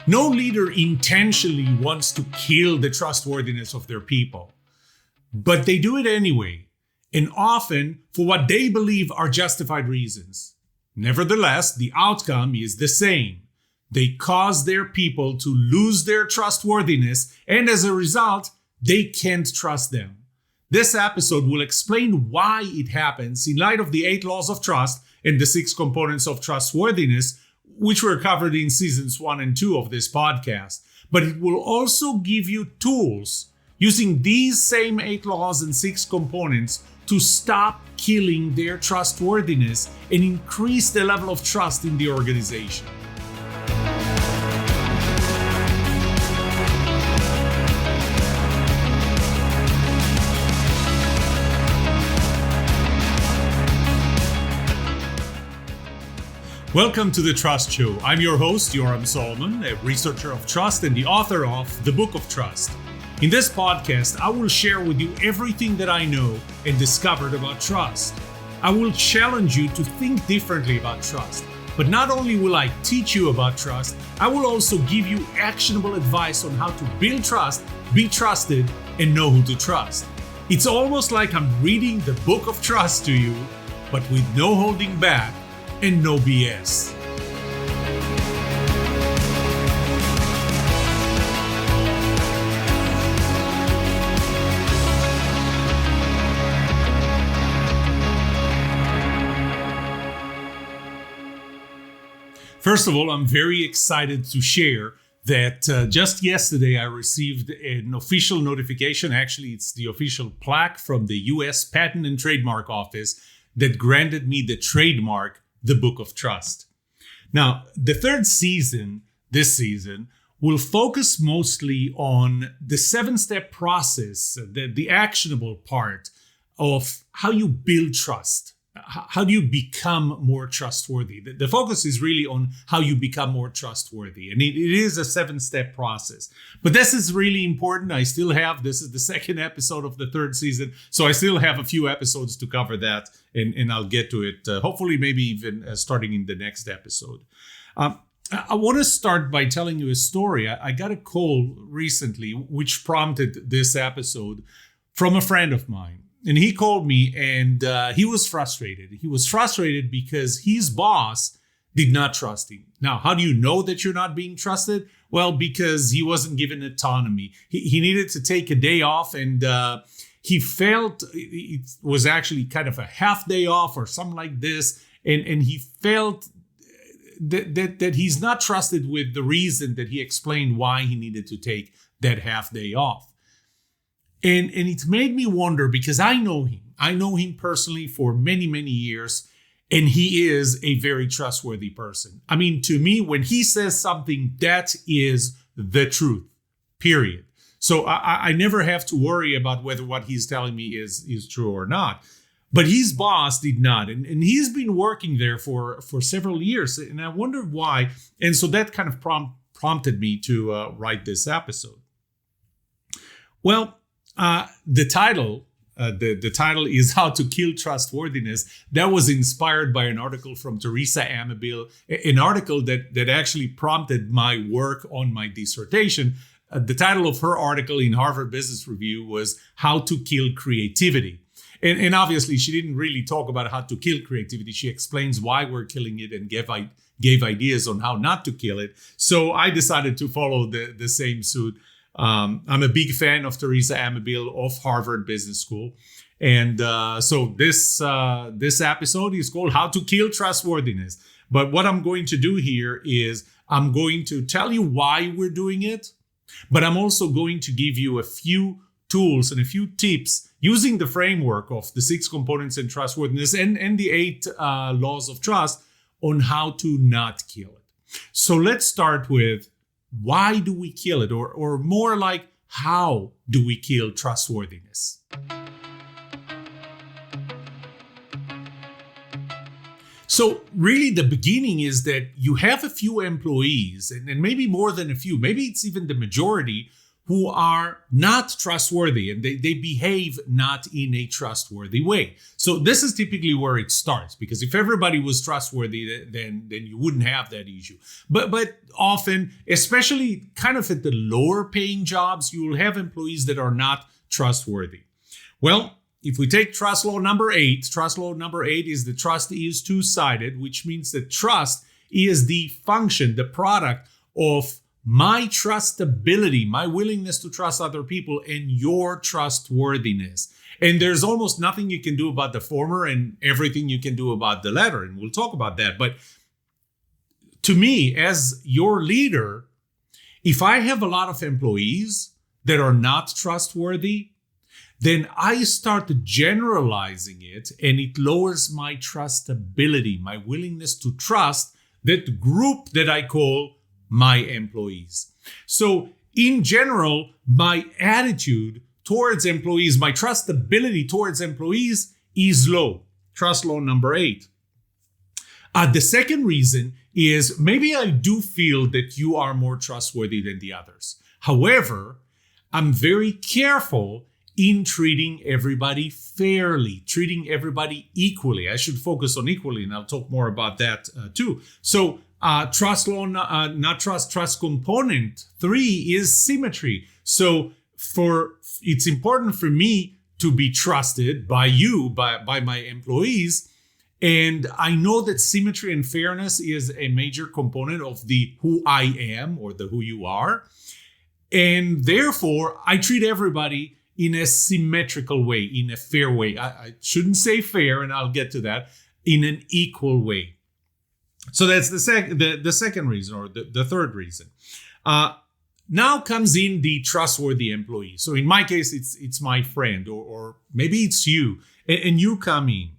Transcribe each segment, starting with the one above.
No leader intentionally wants to kill the trustworthiness of their people, but they do it anyway, and often for what they believe are justified reasons. Nevertheless, the outcome is the same. They cause their people to lose their trustworthiness, and as a result, they can't trust them. This episode will explain why it happens in light of the 8 laws of trust and the 6 components of trustworthiness, which were covered in seasons 1 and 2 of this podcast. But it will also give you tools using these same 8 laws and 6 components to stop killing their trustworthiness and increase the level of trust in the organization. Welcome to The Trust Show. I'm your host, Yoram Solomon, a researcher of trust and the author of The Book of Trust. In this podcast, I will share with you everything that I know and discovered about trust. I will challenge you to think differently about trust. But not only will I teach you about trust, I will also give you actionable advice on how to build trust, be trusted, and know who to trust. It's almost like I'm reading the Book of Trust to you, but with no holding back and no BS. First of all, I'm very excited to share that just yesterday I received an official notification. Actually, it's the official plaque from the US Patent and Trademark Office that granted me the trademark The Book of Trust. Now, the third season, this season, will focus mostly on the 7-step process, the actionable part of how you build trust. How do you become more trustworthy? The focus is really on how you become more trustworthy. And it is a 7-step process. But this is really important. This is the second episode of the third season. So I still have a few episodes to cover that. And I'll get to it, hopefully maybe even starting in the next episode. I want to start by telling you a story. I got a call recently, which prompted this episode, from a friend of mine. And he called me and he was frustrated. He was frustrated because his boss did not trust him. Now, how do you know that you're not being trusted? Well, because he wasn't given autonomy. He needed to take a day off, and he felt it was actually kind of a half day off or something like this. And he felt that he's not trusted with the reason that he explained why he needed to take that half day off. And it made me wonder, because I know him. I know him personally for many, many years, and he is a very trustworthy person. I mean, to me, when he says something, that is the truth, period. So I never have to worry about whether what he's telling me is true or not. But his boss did not, and he's been working there for several years, and I wonder why. And so that kind of prompted me to write this episode. Well, the title is How to Kill Trustworthiness. That was inspired by an article from Teresa Amabile, an article that actually prompted my work on my dissertation. The title of her article in Harvard Business Review was How to Kill Creativity. And obviously, she didn't really talk about how to kill creativity. She explains why we're killing it and gave ideas on how not to kill it. So I decided to follow the same suit. I'm a big fan of Teresa Amabile of Harvard Business School. And so this episode is called How to Kill Trustworthiness. But what I'm going to do here is I'm going to tell you why we're doing it, but I'm also going to give you a few tools and a few tips using the framework of the 6 components in trustworthiness and the 8 laws of trust on how to not kill it. So let's start with, why do we kill it? Or more like, how do we kill trustworthiness? So really the beginning is that you have a few employees, and maybe more than a few, maybe it's even the majority, who are not trustworthy and they behave not in a trustworthy way. So this is typically where it starts, because if everybody was trustworthy, then you wouldn't have that issue. But often, especially kind of at the lower paying jobs, you will have employees that are not trustworthy. Well, if we take trust law number 8 is the trust is two-sided, which means that trust is the function, the product of my trustability, my willingness to trust other people, and your trustworthiness. And there's almost nothing you can do about the former and everything you can do about the latter. And we'll talk about that. But to me, as your leader, if I have a lot of employees that are not trustworthy, then I start generalizing it, and it lowers my trustability, my willingness to trust that group that I call my employees. So in general, my attitude towards employees, my trustability towards employees is low. Trust law number 8. The second reason is maybe I do feel that you are more trustworthy than the others. However, I'm very careful in treating everybody fairly, treating everybody equally. I should focus on equally, and I'll talk more about that too. So trust law, trust component 3 is symmetry. So it's important for me to be trusted by you, by my employees. And I know that symmetry and fairness is a major component of the who I am, or the who you are. And therefore, I treat everybody in a symmetrical way, in a fair way. I shouldn't say fair, and I'll get to that, in an equal way. So that's the second reason, or the third reason. Now comes in the trustworthy employee. So in my case, it's my friend, or maybe it's you, and you come in.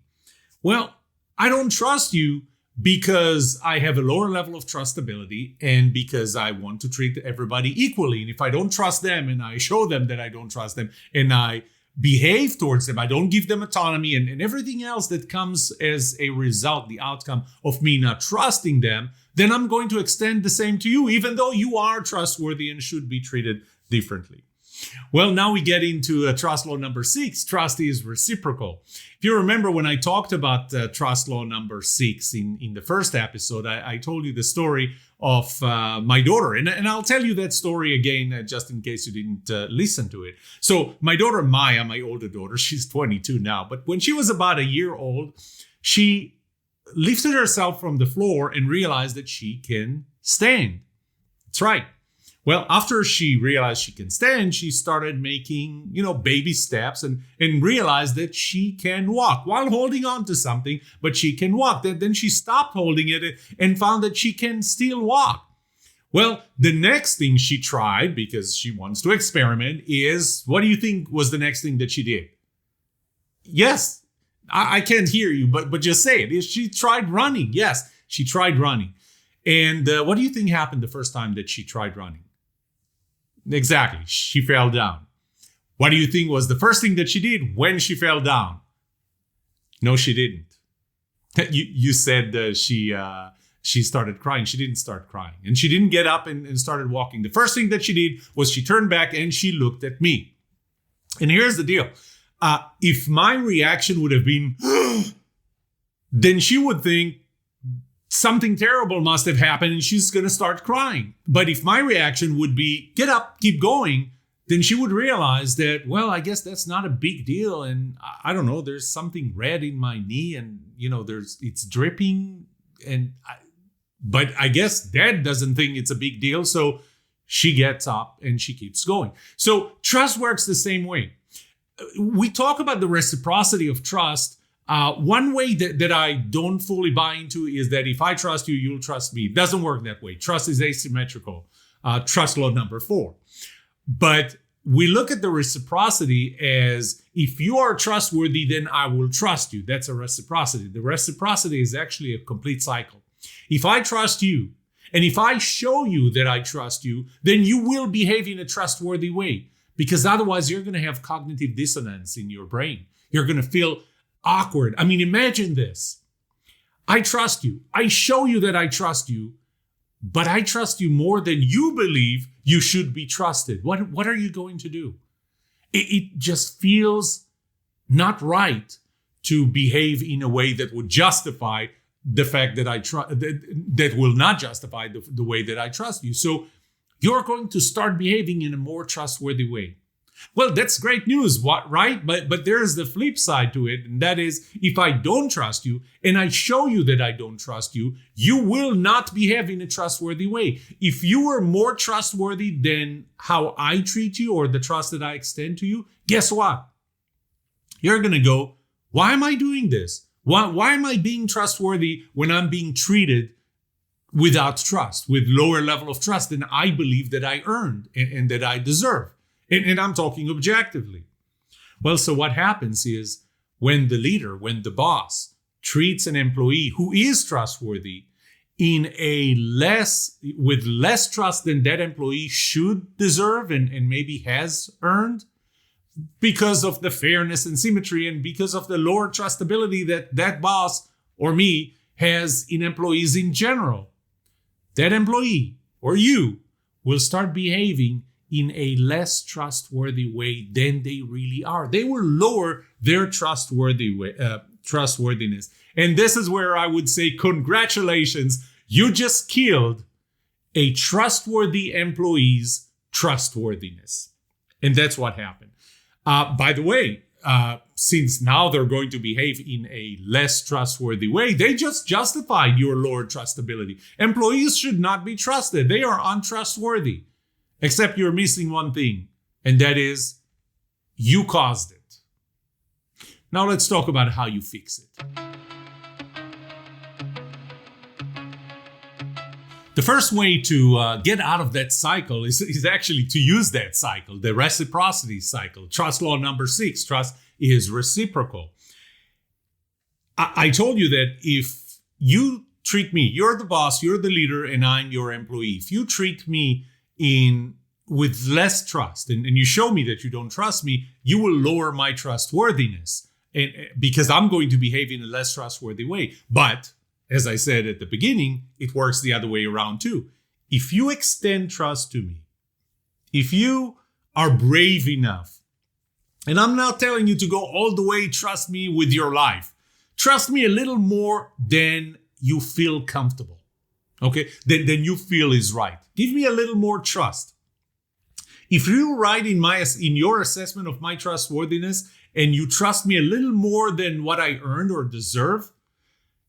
Well, I don't trust you because I have a lower level of trustability and because I want to treat everybody equally. And if I don't trust them and I show them that I don't trust them and I behave towards them, I don't give them autonomy and everything else that comes as a result, the outcome of me not trusting them, then I'm going to extend the same to you, even though you are trustworthy and should be treated differently. Well, now we get into trust law number 6. Trust is reciprocal. If you remember when I talked about trust law number 6 in the first episode, I told you the story of my daughter. And I'll tell you that story again, just in case you didn't listen to it. So my daughter, Maya, my older daughter, she's 22 now. But when she was about a year old, she lifted herself from the floor and realized that she can stand. That's right. Well, after she realized she can stand, she started making, baby steps and realized that she can walk while holding on to something, but she can walk. Then she stopped holding it and found that she can still walk. Well, the next thing she tried, because she wants to experiment, is, what do you think was the next thing that she did? Yes, I can't hear you, but just say it. She tried running. Yes, she tried running. And what do you think happened the first time that she tried running? Exactly. She fell down. What do you think was the first thing that she did when she fell down? No, she didn't. You said she started crying. She didn't start crying. And she didn't get up and started walking. The first thing that she did was she turned back and she looked at me. And here's the deal. If my reaction would have been, then she would think, something terrible must have happened and she's going to start crying. But if my reaction would be, get up, keep going, then she would realize that, well, I guess that's not a big deal. And I don't know, there's something red in my knee and, it's dripping. But I guess Dad doesn't think it's a big deal. So she gets up and she keeps going. So trust works the same way. We talk about the reciprocity of trust. One way that I don't fully buy into is that if I trust you, you'll trust me. It doesn't work that way. Trust is asymmetrical. Trust law number 4. But we look at the reciprocity as, if you are trustworthy, then I will trust you. That's a reciprocity. The reciprocity is actually a complete cycle. If I trust you, and if I show you that I trust you, then you will behave in a trustworthy way. Because otherwise, you're going to have cognitive dissonance in your brain. You're going to feel awkward. I mean, imagine this. I trust you. I show you that I trust you, but I trust you more than you believe you should be trusted. What are you going to do? It just feels not right to behave in a way that would justify the fact that that will not justify the way that I trust you. So you're going to start behaving in a more trustworthy way. Well, that's great news, right? But there's the flip side to it, and that is, if I don't trust you and I show you that I don't trust you, you will not behave in a trustworthy way. If you were more trustworthy than how I treat you or the trust that I extend to you, guess what? You're going to go, why am I doing this? Why am I being trustworthy when I'm being treated without trust, with lower level of trust than I believe that I earned and that I deserve? And I'm talking objectively. Well, so what happens is when the leader, when the boss treats an employee who is trustworthy with less trust than that employee should deserve and maybe has earned, because of the fairness and symmetry and because of the lower trustability that boss or me has in employees in general, that employee or you will start behaving in a less trustworthy way than they really are. They will lower their trustworthiness. And this is where I would say, congratulations, you just killed a trustworthy employee's trustworthiness. And that's what happened. By the way, since now they're going to behave in a less trustworthy way, they just justified your lower trustability. Employees should not be trusted. They are untrustworthy. Except you're missing one thing, and that is you caused it. Now let's talk about how you fix it. The first way to get out of that cycle is actually to use that cycle, the reciprocity cycle. Trust law number 6, trust is reciprocal. I told you that if you treat me, you're the boss, you're the leader, and I'm your employee. If you treat me with less trust and you show me that you don't trust me, you will lower my trustworthiness because I'm going to behave in a less trustworthy way. But as I said at the beginning, it works the other way around too. If you extend trust to me, if you are brave enough, and I'm not telling you to go all the way, trust me with your life. Trust me a little more than you feel comfortable. Okay, than you feel is right. Give me a little more trust. If you're right in your assessment of my trustworthiness and you trust me a little more than what I earned or deserve,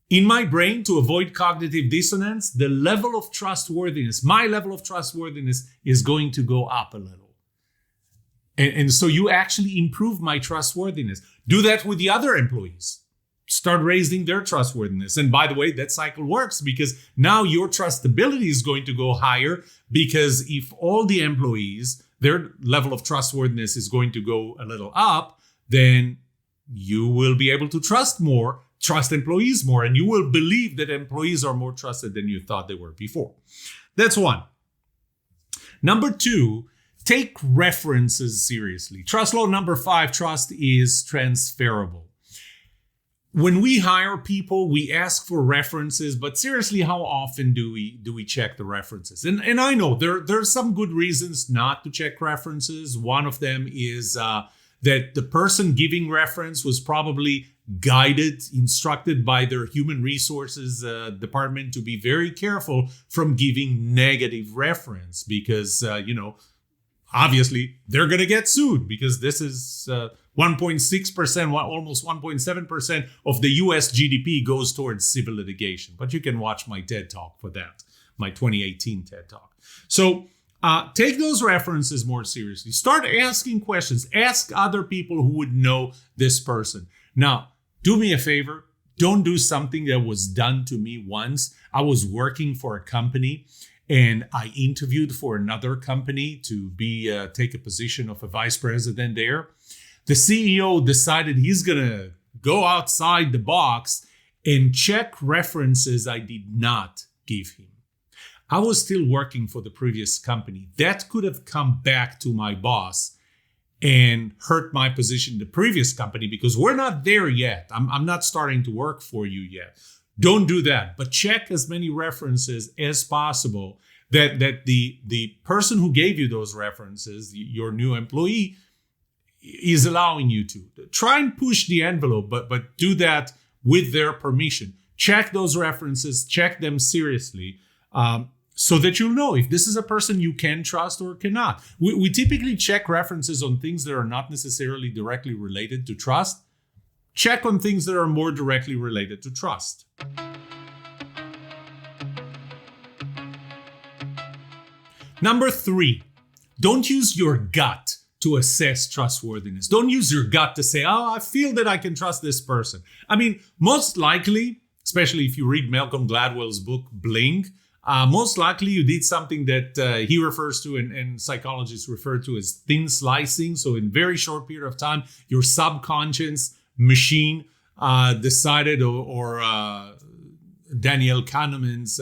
in my brain, to avoid cognitive dissonance, the level of trustworthiness, my level of trustworthiness is going to go up a little. And so you actually improve my trustworthiness. Do that with the other employees. Start raising their trustworthiness. And by the way, that cycle works because now your trustability is going to go higher, because if all the employees, their level of trustworthiness is going to go a little up, then you will be able to trust employees more, and you will believe that employees are more trusted than you thought they were before. That's one. Number 2, take references seriously. Trust law number 5, trust is transferable. When we hire people, we ask for references, but seriously, how often do we check the references? And I know there's some good reasons not to check references. One of them is that the person giving reference was probably instructed by their human resources department to be very careful from giving negative reference because, obviously they're going to get sued because this is 1.6%, almost 1.7% of the US GDP goes towards civil litigation. But you can watch my TED Talk for that, my 2018 TED Talk. So take those references more seriously. Start asking questions. Ask other people who would know this person. Now, do me a favor. Don't do something that was done to me once. I was working for a company and I interviewed for another company to take a position of a vice president there. The CEO decided he's going to go outside the box and check references I did not give him. I was still working for the previous company. That could have come back to my boss and hurt my position in the previous company because we're not there yet. I'm not starting to work for you yet. Don't do that, but check as many references as possible that the person who gave you those references, your new employee, is allowing you to. Try and push the envelope, but do that with their permission. Check those references, check them seriously, so that you'll know if this is a person you can trust or cannot. We typically check references on things that are not necessarily directly related to trust. Check on things that are more directly related to trust. Number 3, don't use your gut to assess trustworthiness. Don't use your gut to say, oh, I feel that I can trust this person. I mean, most likely, especially if you read Malcolm Gladwell's book, Bling, most likely you did something that he refers to and psychologists refer to as thin slicing. So in a very short period of time, your subconscious machine decided, or Daniel Kahneman's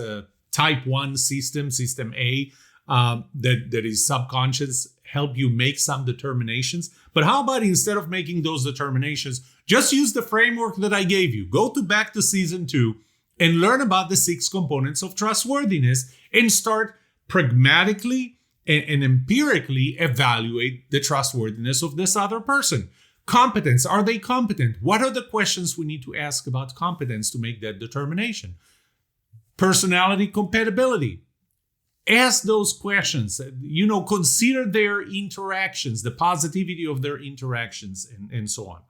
type 1 system A, that is subconscious, help you make some determinations. But how about instead of making those determinations, just use the framework that I gave you. Go back to season 2 and learn about the 6 components of trustworthiness and start pragmatically and empirically evaluate the trustworthiness of this other person. Competence. Are they competent? What are the questions we need to ask about competence to make that determination? Personality compatibility. Ask those questions. Consider their interactions, the positivity of their interactions, and so on.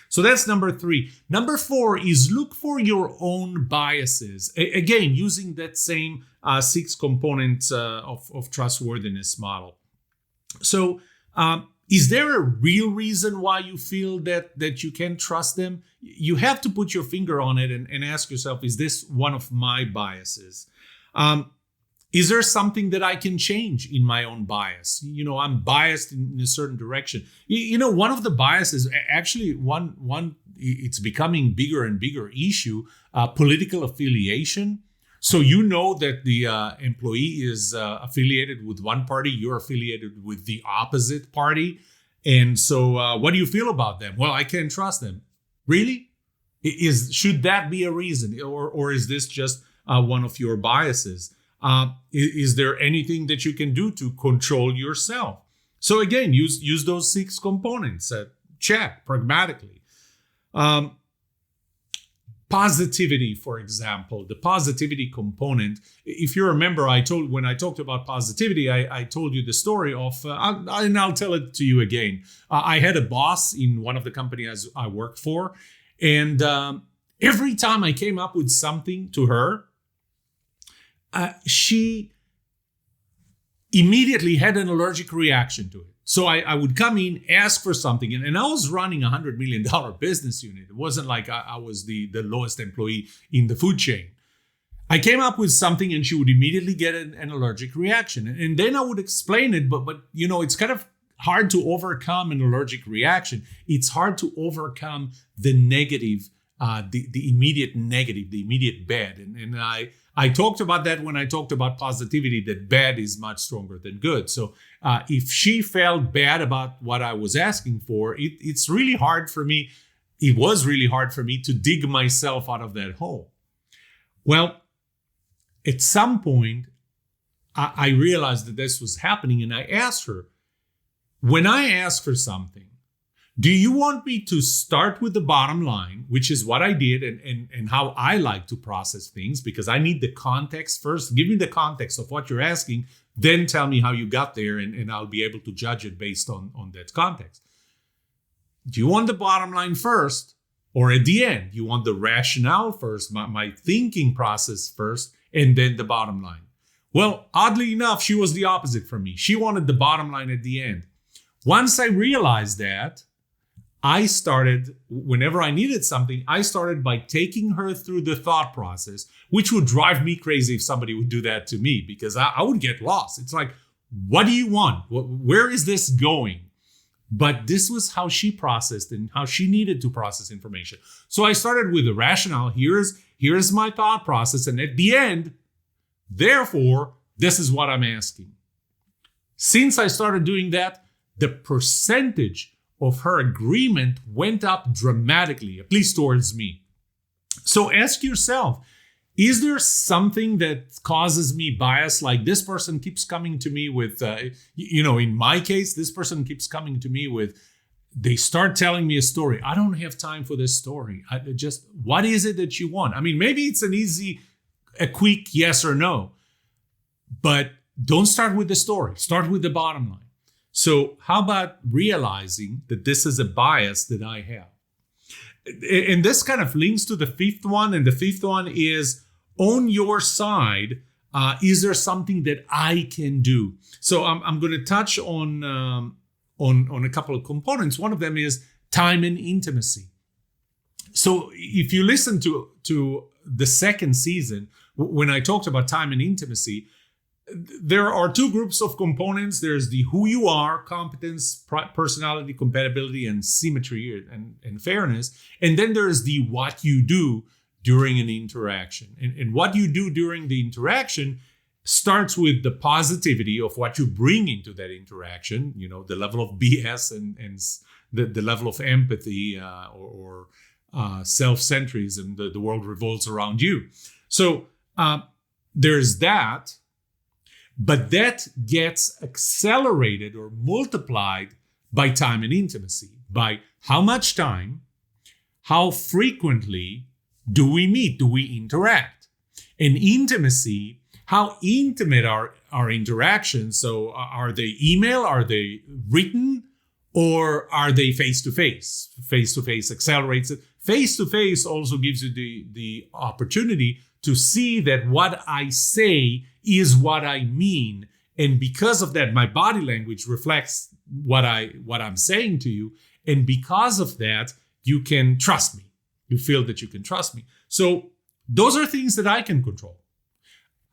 So that's number 3. Number 4 is look for your own biases. Again, using that same 6 components of trustworthiness model. So, is there a real reason why you feel that you can trust them? You have to put your finger on it and ask yourself, is this one of my biases? Is there something that I can change in my own bias? I'm biased in a certain direction. One of the biases, actually one it's becoming bigger and bigger issue, political affiliation. So that the employee is affiliated with one party, you're affiliated with the opposite party. And so what do you feel about them? Well, I can't trust them. Really? Should that be a reason? Or is this just one of your biases? Is there anything that you can do to control yourself? So again, use those 6 components. Check pragmatically. Positivity, for example, the positivity component. If you remember, when I talked about positivity, I told you the story of, and I'll tell it to you again. I had a boss in one of the companies I worked for, and every time I came up with something to her, she immediately had an allergic reaction to it. So I would come in, ask for something, and I was running a $100 million business unit. It wasn't like I was the lowest employee in the food chain. I came up with something and she would immediately get an allergic reaction. And then I would explain it, but it's kind of hard to overcome an allergic reaction. It's hard to overcome the negative, the immediate negative, the immediate bad. And I talked about that when I talked about positivity, that bad is much stronger than good. So if she felt bad about what I was asking for, it's really hard for me. It was really hard for me to dig myself out of that hole. Well, at some point, I realized that this was happening, and I asked her, when I ask for something, do you want me to start with the bottom line, which is what I did and how I like to process things, because I need the context first. Give me the context of what you're asking, then tell me how you got there, and I'll be able to judge it based on that context. Do you want the bottom line first, or at the end? You want the rationale first, my thinking process first, and then the bottom line? Well, oddly enough, she was the opposite from me. She wanted the bottom line at the end. Once I realized that, I started, whenever I needed something, I started by taking her through the thought process, which would drive me crazy if somebody would do that to me, because I would get lost. It's like, what do you want? Where is this going? But this was how she processed and how she needed to process information. So I started with the rationale. Here's my thought process. And at the end, therefore, this is what I'm asking. Since I started doing that, the percentage of her agreement went up dramatically, at least towards me. So ask yourself, Is there something that causes me bias? Like this person keeps coming to me with, in my case, this person keeps coming to me with, they start telling me a story. I don't have time for this story. What is it that you want? I mean, maybe it's a quick yes or no, but don't start with the story. Start with the bottom line. So how about realizing that this is a bias that I have? And this kind of links to the fifth one. And the fifth one is, on your side, is there something that I can do? So I'm going to touch on a couple of components. One of them is time and intimacy. So if you listen to the second season, when I talked about time and intimacy, there are two groups of components. There's the who you are, competence, personality, compatibility, and symmetry and fairness. And then there's the what you do during an interaction. And what you do during the interaction starts with the positivity of what you bring into that interaction, the level of BS and the level of empathy or self-centrism. The world revolves around you. So there's that. But that gets accelerated or multiplied by time and intimacy, by how much time, how frequently do we meet, do we interact? And intimacy, how intimate are our interactions? So are they email, are they written, or are they face-to-face? Face-to-face accelerates it. Face-to-face also gives you the opportunity to see that what I say is what I mean. And because of that, my body language reflects what I'm saying to you. And because of that, you can trust me. You feel that you can trust me. So those are things that I can control.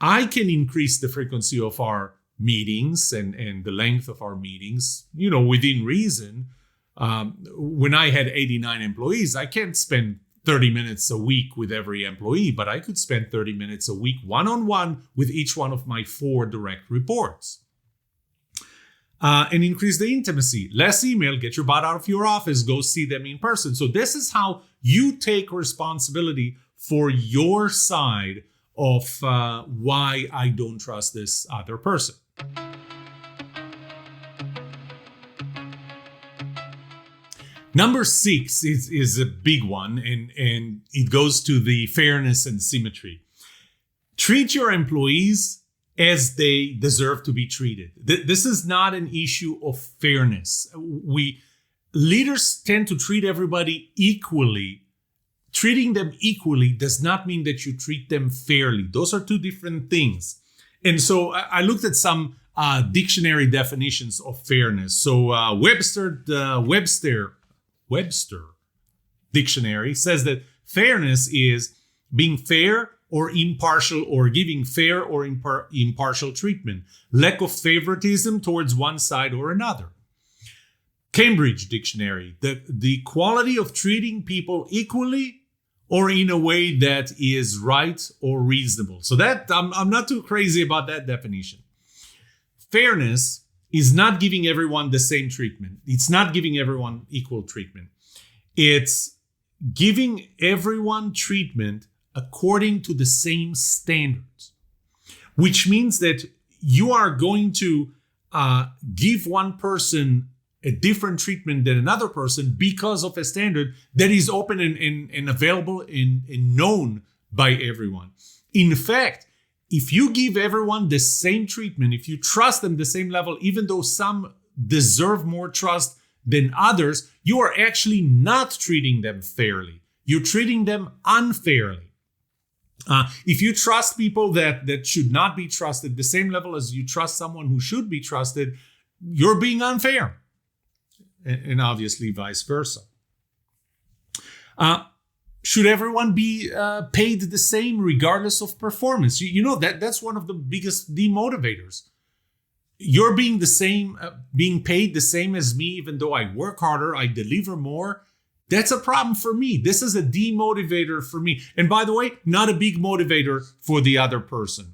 I can increase the frequency of our meetings and the length of our meetings, within reason. When I had 89 employees, I can't spend 30 minutes a week with every employee, but I could spend 30 minutes a week one-on-one with each one of my 4 direct reports. And increase the intimacy. Less email, get your butt out of your office, go see them in person. So this is how you take responsibility for your side of why I don't trust this other person. Number 6 is a big one, and it goes to the fairness and symmetry. Treat your employees as they deserve to be treated. This is not an issue of fairness. Leaders tend to treat everybody equally. Treating them equally does not mean that you treat them fairly. Those are two different things. And so I looked at some dictionary definitions of fairness. So Webster dictionary says that fairness is being fair or impartial, or giving fair or impartial treatment, lack of favoritism towards one side or another. Cambridge dictionary, the quality of treating people equally or in a way that is right or reasonable. So that I'm not too crazy about that definition. Fairness is not giving everyone the same treatment. It's not giving everyone equal treatment. It's giving everyone treatment according to the same standards, which means that you are going to give one person a different treatment than another person because of a standard that is open and available and known by everyone. In fact, if you give everyone the same treatment, if you trust them the same level, even though some deserve more trust than others, you are actually not treating them fairly. You're treating them unfairly. If you trust people that should not be trusted the same level as you trust someone who should be trusted, you're being unfair. And obviously vice versa. Should everyone be paid the same regardless of performance? You know that's one of the biggest demotivators. You're being the same, being paid the same as me, even though I work harder, I deliver more. That's a problem for me. This is a demotivator for me. And by the way, not a big motivator for the other person.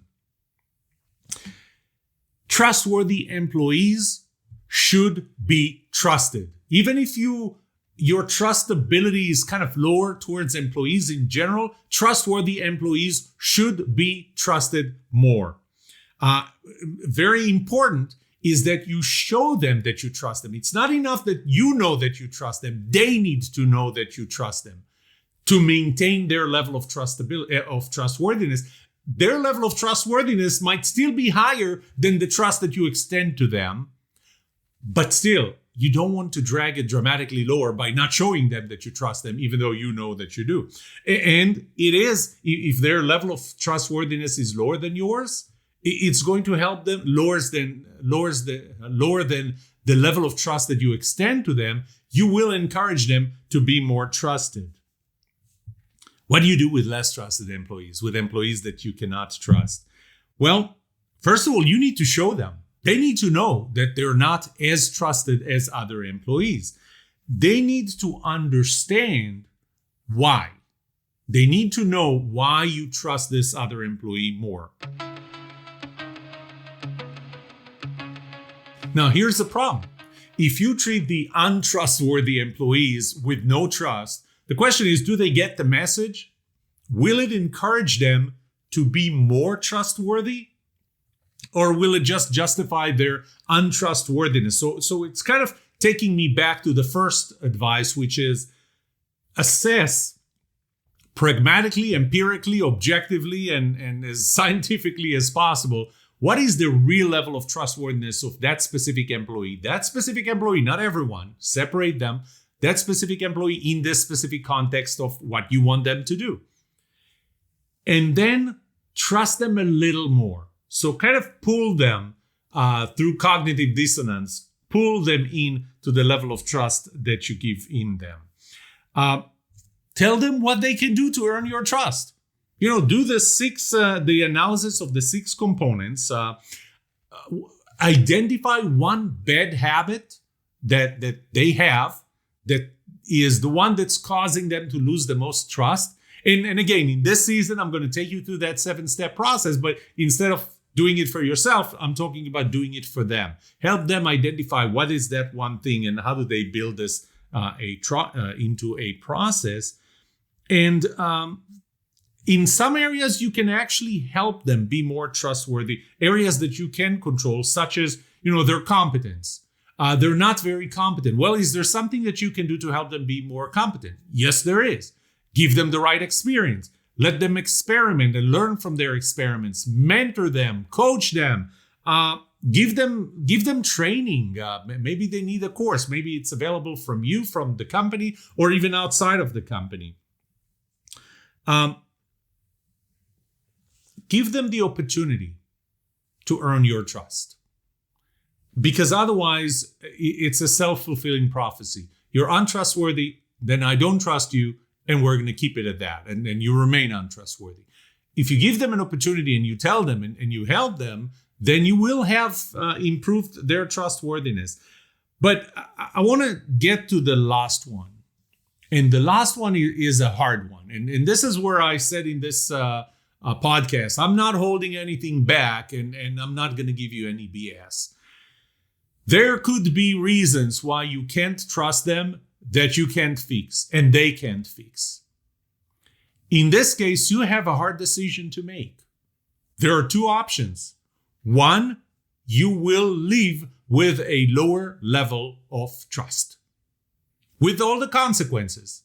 Trustworthy employees should be trusted. Even if you your trustability is kind of lower towards employees in general, trustworthy employees should be trusted more. Very important is that you show them that you trust them. It's not enough that you know that you trust them. They need to know that you trust them to maintain their level of trustworthiness. Their level of trustworthiness might still be higher than the trust that you extend to them, but still, you don't want to drag it dramatically lower by not showing them that you trust them, even though you know that you do. And it is, if their level of trustworthiness is lower than yours, it's going to help them lower than the level of trust that you extend to them. You will encourage them to be more trusted. What do you do with less trusted employees, with employees that you cannot trust? Well, first of all, you need to show them. They need to know that they're not as trusted as other employees. They need to understand why. They need to know why you trust this other employee more. Now, here's the problem. If you treat the untrustworthy employees with no trust, the question is, do they get the message? Will it encourage them to be more trustworthy? Or will it just justify their untrustworthiness? So it's kind of taking me back to the first advice, which is assess pragmatically, empirically, objectively, and as scientifically as possible, what is the real level of trustworthiness of that specific employee? That specific employee, not everyone, separate them. That specific employee in this specific context of what you want them to do. And then trust them a little more. So kind of pull them through cognitive dissonance, pull them in to the level of trust that you give in them. Tell them what they can do to earn your trust. Do the analysis of the 6 components. Identify one bad habit that they have that is the one that's causing them to lose the most trust. And again, in this season, I'm going to take you through that 7-step process, but instead of doing it for yourself, I'm talking about doing it for them. Help them identify what is that one thing and how do they build this into a process. And in some areas, you can actually help them be more trustworthy. Areas that you can control, such as, their competence. They're not very competent. Well, is there something that you can do to help them be more competent? Yes, there is. Give them the right experience. Let them experiment and learn from their experiments. Mentor them, coach them, give them training. Maybe they need a course. Maybe it's available from you, from the company, or even outside of the company. Give them the opportunity to earn your trust. Because otherwise, it's a self-fulfilling prophecy. You're untrustworthy, then I don't trust you, and we're going to keep it at that. And then you remain untrustworthy. If you give them an opportunity and you tell them and you help them, then you will have improved their trustworthiness. But I want to get to the last one. And the last one is a hard one. And this is where I said in this podcast, I'm not holding anything back and I'm not going to give you any BS. There could be reasons why you can't trust them that you can't fix and they can't fix. In this case, you have a hard decision to make. There are 2 options. One, you will leave with a lower level of trust, with all the consequences.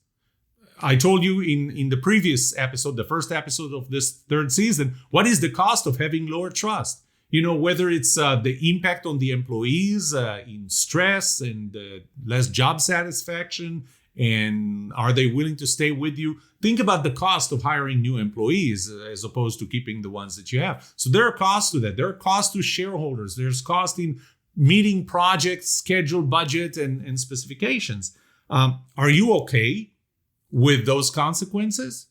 I told you in the previous episode, the first episode of this 3rd season, what is the cost of having lower trust? Whether it's the impact on the employees in stress and less job satisfaction, and are they willing to stay with you? Think about the cost of hiring new employees as opposed to keeping the ones that you have. So there are costs to that. There are costs to shareholders. There's cost in meeting projects, schedule, budget, and specifications. Are you okay with those consequences?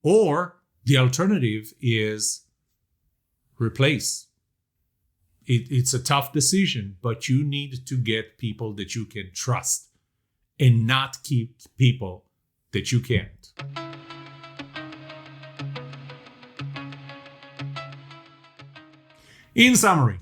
Or the alternative is replace. It's a tough decision, but you need to get people that you can trust and not keep people that you can't. In summary,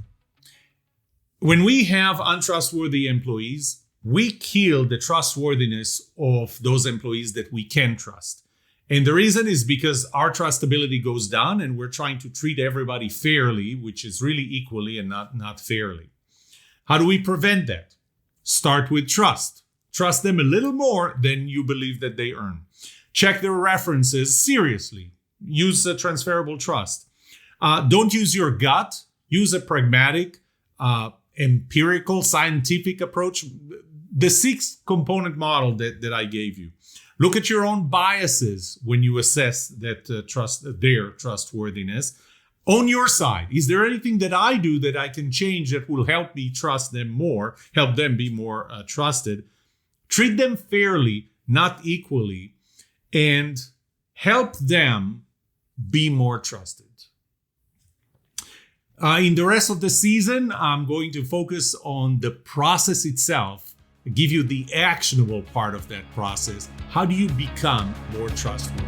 when we have untrustworthy employees, we kill the trustworthiness of those employees that we can trust. And the reason is because our trustability goes down and we're trying to treat everybody fairly, which is really equally and not fairly. How do we prevent that? Start with trust. Trust them a little more than you believe that they earn. Check their references seriously. Use a transferable trust. Don't use your gut. Use a pragmatic, empirical, scientific approach. The 6-component model that I gave you. Look at your own biases when you assess that their trustworthiness. On your side, is there anything that I do that I can change that will help me trust them more, help them be more trusted? Treat them fairly, not equally, and help them be more trusted. In the rest of the season, I'm going to focus on the process itself, give you the actionable part of that process. How do you become more trustworthy?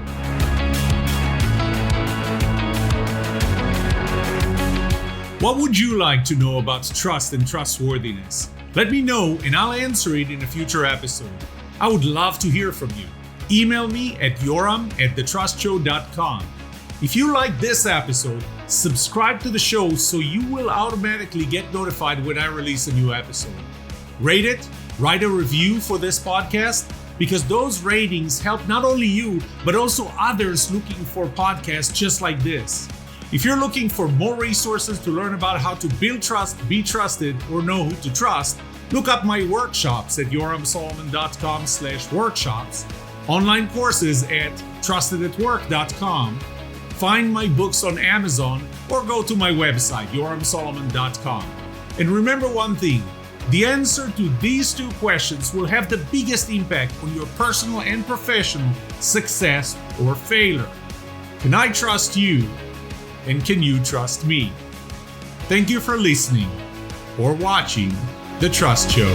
What would you like to know about trust and trustworthiness? Let me know and I'll answer it in a future episode. I would love to hear from you. Email me at yoram@thetrustshow.com. If you like this episode, subscribe to the show so you will automatically get notified when I release a new episode. Rate it, write a review for this podcast, because those ratings help not only you, but also others looking for podcasts just like this. If you're looking for more resources to learn about how to build trust, be trusted, or know who to trust, look up my workshops at yoramsolomon.com/workshops, online courses at trustedatwork.com, find my books on Amazon, or go to my website, yoramsolomon.com. And remember one thing, the answer to these 2 questions will have the biggest impact on your personal and professional success or failure. Can I trust you? And can you trust me? Thank you for listening or watching The Trust Show.